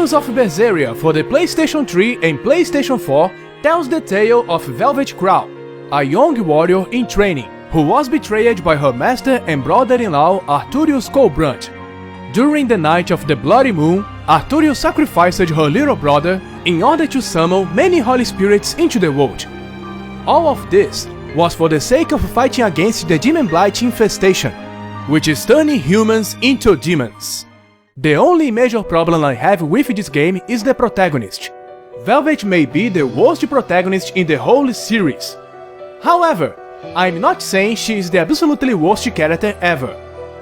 Tales of Berseria for the PlayStation 3 and PlayStation 4 tells the tale of Velvet Crow, a young warrior in training who was betrayed by her master and brother-in-law Arturius Colbrand. During the night of the Bloody Moon, Arturius sacrificed her little brother in order to summon many holy spirits into the world. All of this was for the sake of fighting against the Demon Blight infestation, which is turning humans into demons. The only major problem I have with this game is the protagonist. Velvet may be the worst protagonist in the whole series. However, I'm not saying she is the absolutely worst character ever.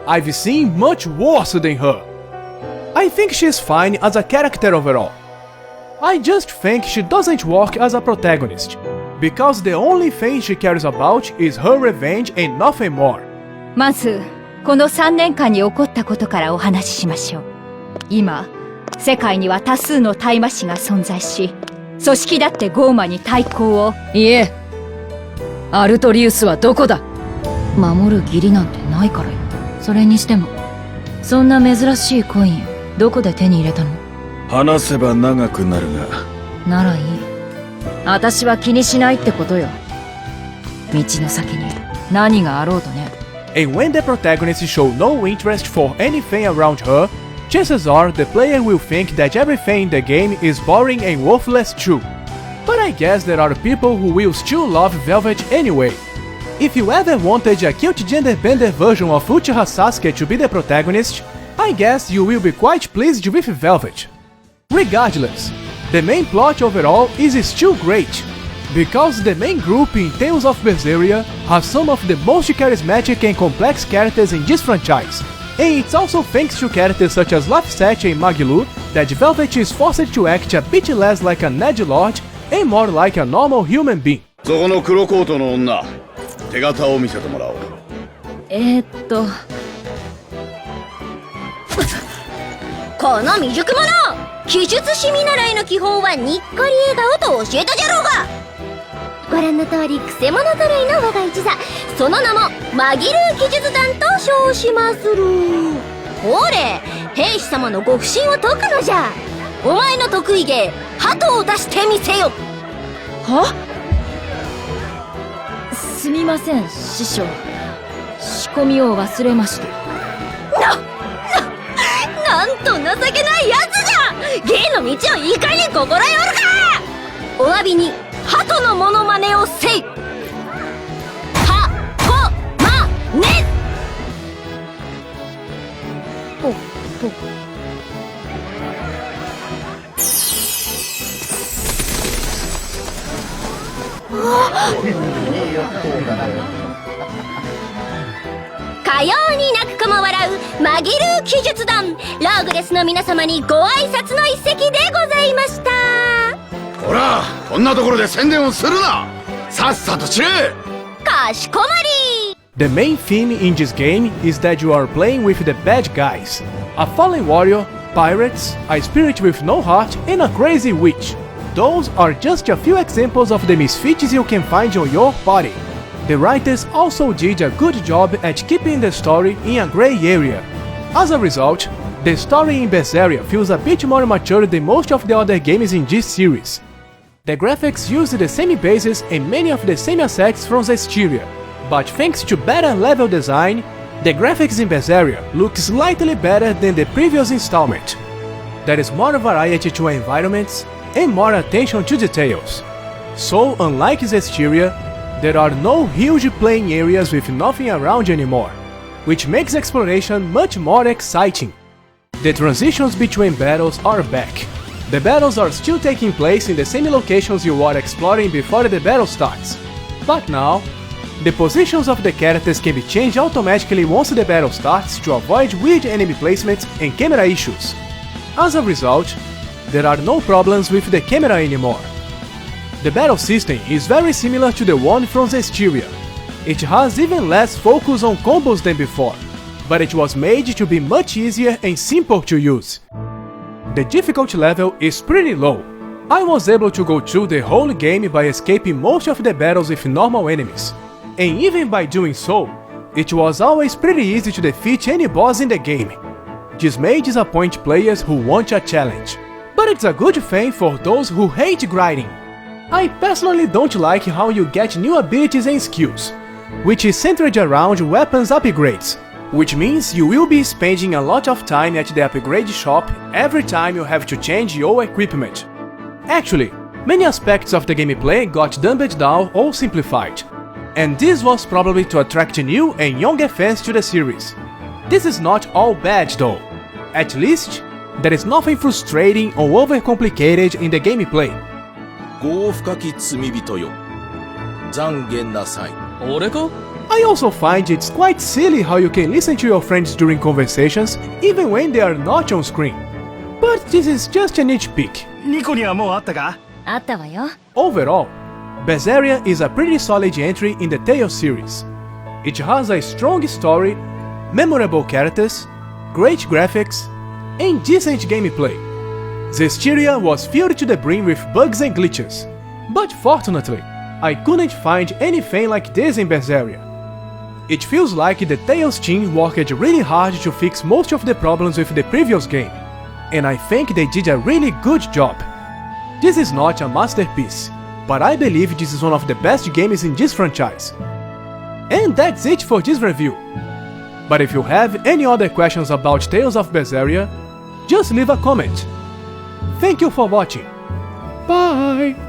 I've seen much worse than her. I think she's fine as a character overall. I just think she doesn't work as a protagonist, because the only thing she cares about is her revenge and nothing more. まず、この3年間に起こったことからお話ししましょう。今、世界には多数の大魔師が存在し、組織だってゴーマに対抗を。いえ、アルトリウスはどこだ？守る義理なんてないからよ。それにしても、そんな珍しいコイン、どこで手に入れたの？話せば長くなるが。ならいい。私は気にしないってことよ。道の先に何があろうとね。And when the protagonist shows no interest for anything around her, chances are the player will think that everything in the game is boring and worthless too. But I guess there are people who will still love Velvet anyway. If you ever wanted a cute gender-bender version of Uchiha Sasuke to be the protagonist, I guess you will be quite pleased with Velvet. Regardless, the main plot overall is still great, because the main group in Tales of Berseria has some of the most charismatic and complex characters in this franchise, and it's also thanks to characters such as Laphset and Magilu that Velvet is forced to act a bit less like an edgelord and more like a normal human being. そこの黒コートの女、手形を見せてもらおう。この未熟者、奇術師見習いの基本はにっこり笑顔と教えたじゃろうが。ご覧の通りくせ者揃いの我が一座、その名も紛る奇術団と称しまする。ほれ、兵士様のご不審を解くのじゃ。お前の得意芸、鳩を出してみせよ。は？すみません、師匠。仕込みを忘れました。なんと情けないやつじゃ。芸の道をいかに心得おるか。お詫びに鳩のモノマネをせい。はとまね。ほ。かように泣く子も笑う紛る奇術団、ローグレスの皆様にご挨拶の一席でございました。ほら、こんなところで宣伝をするな。さっさと散れ。かしこまり。 The main theme in this game is that you are playing with the bad guys, a fallen warrior, pirates, a spirit with no heart, and a crazy witch. Those are just a few examples of the misfits you can find on your party. The writers also did a good job at keeping the story in a grey area. As a result, the story in Berseria feels a bit more mature than most of the other games in this series. The graphics use the same bases and many of the same assets from Zestiria, but thanks to better level design, the graphics in Berseria look slightly better than the previous installment. There is more variety to environments and more attention to details. So, unlike Zestiria, there are no huge playing areas with nothing around anymore, which makes exploration much more exciting. The transitions between battles are back. The battles are still taking place in the same locations you were exploring before the battle starts, but now, the positions of the characters can be changed automatically once the battle starts to avoid weird enemy placements and camera issues. As a result, there are no problems with the camera anymore. The battle system is very similar to the one from Zestiria. It has even less focus on combos than before, but it was made to be much easier and simple to use. The difficulty level is pretty low. I was able to go through the whole game by escaping most of the battles with normal enemies, and even by doing so, it was always pretty easy to defeat any boss in the game. This may disappoint players who want a challenge, but but it's a good thing for those who hate grinding. I personally don't like how you get new abilities and skills, which is centered around weapons upgrades, which means you will be spending a lot of time at the upgrade shop every time you have to change your equipment. Actually, many aspects of the gameplay got dumbed down or simplified, and this was probably to attract new and younger fans to the series. This is not all bad though. At least, there is nothing frustrating or overcomplicated in the gameplay. 業深き罪人よ残言なさい俺か I also find it's quite silly how you can listen to your friends during conversations even when they are not on screen. But this is just a nitpick. ニコにはもうあったかあったわよ。 Overall, Berseria is a pretty solid entry in the Tales series. It has a strong story, memorable characters, great graphics, and decent gameplay. Zestiria was filled to the brim with bugs and glitches, but fortunately, I couldn't find anything like this in Berseria. It feels like the Tales team worked really hard to fix most of the problems with the previous game, and I think they did a really good job. This is not a masterpiece, but I believe this is one of the best games in this franchise. And that's it for this review. But if you have any other questions about Tales of Berseria, just leave a comment. Thank you for watching. Bye!